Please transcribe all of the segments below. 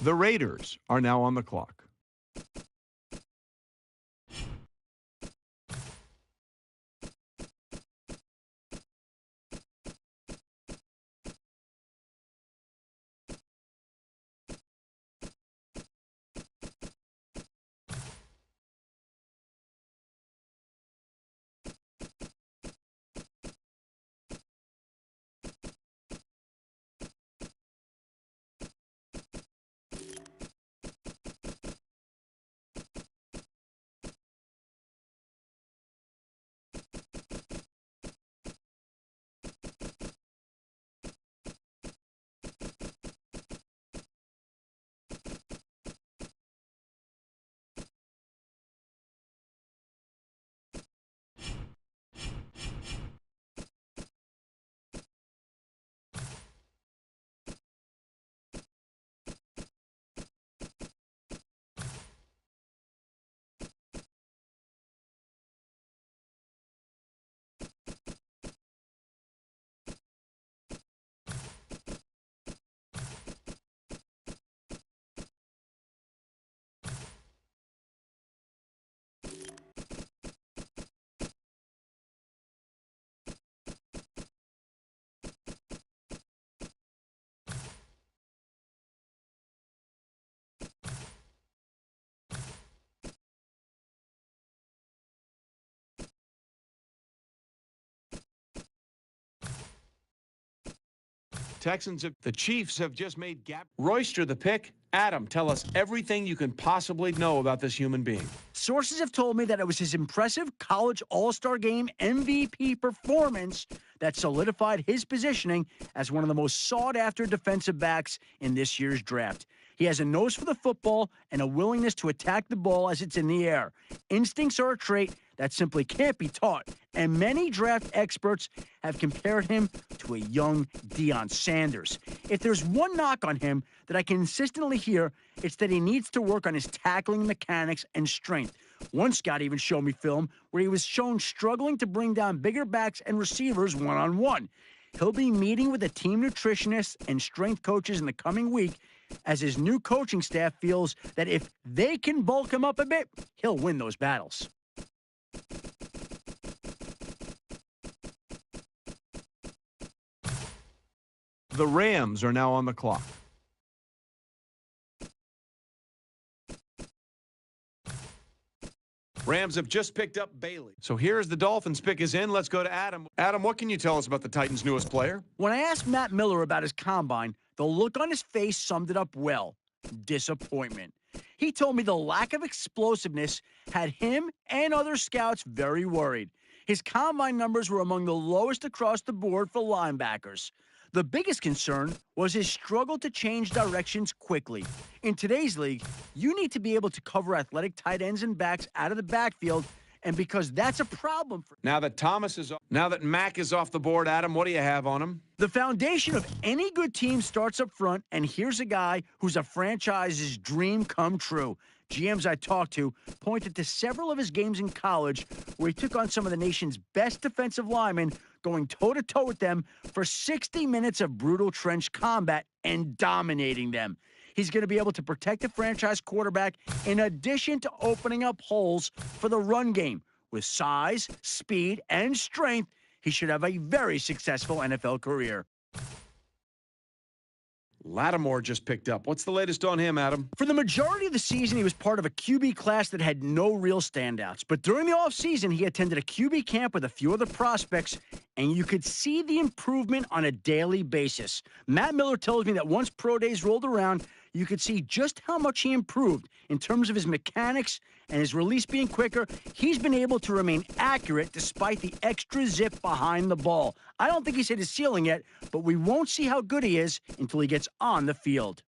The Raiders are now on the clock. The Chiefs have just made Royster the pick. Adam, tell us everything you can possibly know about this human being. Sources have told me that it was his impressive college All-Star Game MVP performance that solidified his positioning as one of the most sought-after defensive backs in this year's draft. He has a nose for the football and a willingness to attack the ball as it's in the air. Instincts are a trait that simply can't be taught, and many draft experts have compared him to a young Deion Sanders. If there's one knock on him that I consistently hear, it's that he needs to work on his tackling mechanics and strength. One scout even showed me film where he was shown struggling to bring down bigger backs and receivers one-on-one. He'll be meeting with a team nutritionist and strength coaches in the coming week as his new coaching staff feels that if they can bulk him up a bit, he'll win those battles. The Rams are now on the clock. Rams have just picked up Bailey. So here's the Dolphins pick is in. Let's go to Adam. Adam, what can you tell us about the Titans' newest player? When I asked Matt Miller about his combine, the look on his face summed it up well. Disappointment. He told me the lack of explosiveness had him and other scouts very worried. His combine numbers were among the lowest across the board for linebackers. The biggest concern was his struggle to change directions quickly. In today's league, you need to be able to cover athletic tight ends and backs out of the backfield, and because that's a problem for now that Mack is off the board, Adam, what do you have on him? The foundation of any good team starts up front, and here's a guy who's a franchise's dream come true. GMs I talked to pointed to several of his games in college where he took on some of the nation's best defensive linemen, going toe-to-toe with them for 60 minutes of brutal trench combat and dominating them. He's going to be able to protect the franchise quarterback in addition to opening up holes for the run game. With size, speed, and strength, he should have a very successful NFL career. Lattimore just picked up. What's the latest on him, Adam? For the majority of the season, he was part of a QB class that had no real standouts. But during the offseason, he attended a QB camp with a few other prospects, and you could see the improvement on a daily basis. Matt Miller tells me that once pro days rolled around, you could see just how much he improved in terms of his mechanics and his release being quicker. He's been able to remain accurate despite the extra zip behind the ball. I don't think he's hit his ceiling yet, but we won't see how good he is until he gets on the field.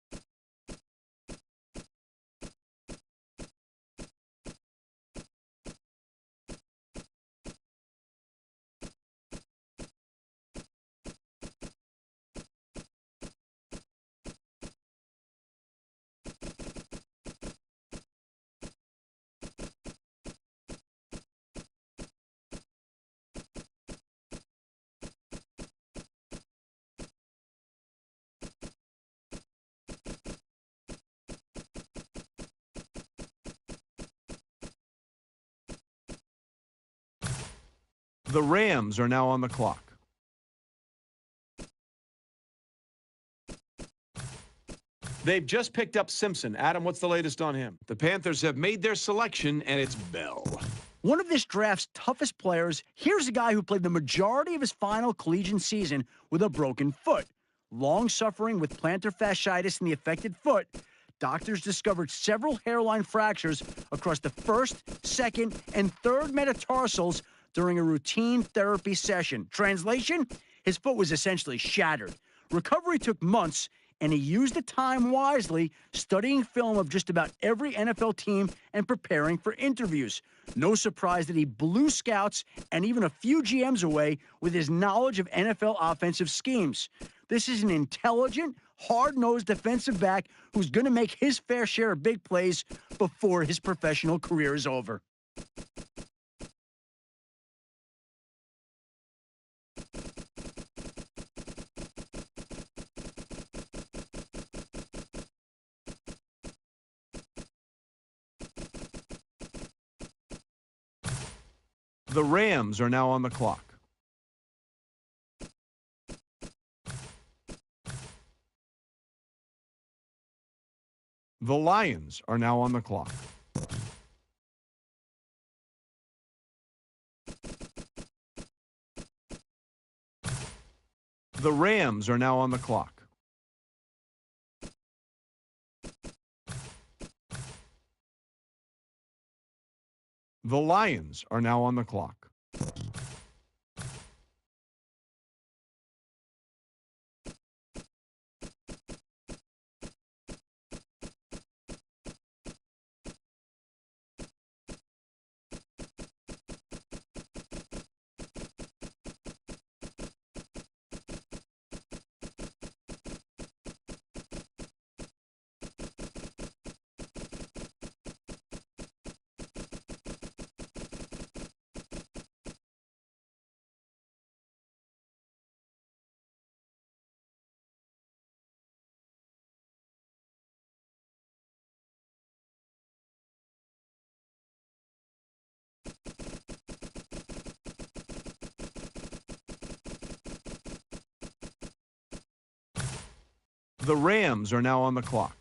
The Rams are now on the clock. They've just picked up Simpson. Adam, what's the latest on him? The Panthers have made their selection, and it's Bell. One of this draft's toughest players, here's a guy who played the majority of his final collegiate season with a broken foot. Long suffering with plantar fasciitis in the affected foot, doctors discovered several hairline fractures across the first, second, and third metatarsals during a routine therapy session. Translation? His foot was essentially shattered. Recovery took months, and he used the time wisely, studying film of just about every NFL team and preparing for interviews. No surprise that he blew scouts and even a few GMs away with his knowledge of NFL offensive schemes. This is an intelligent, hard-nosed defensive back who's going to make his fair share of big plays before his professional career is over. The Rams are now on the clock. The Lions are now on the clock. The Rams are now on the clock. The Lions are now on the clock. The Rams are now on the clock.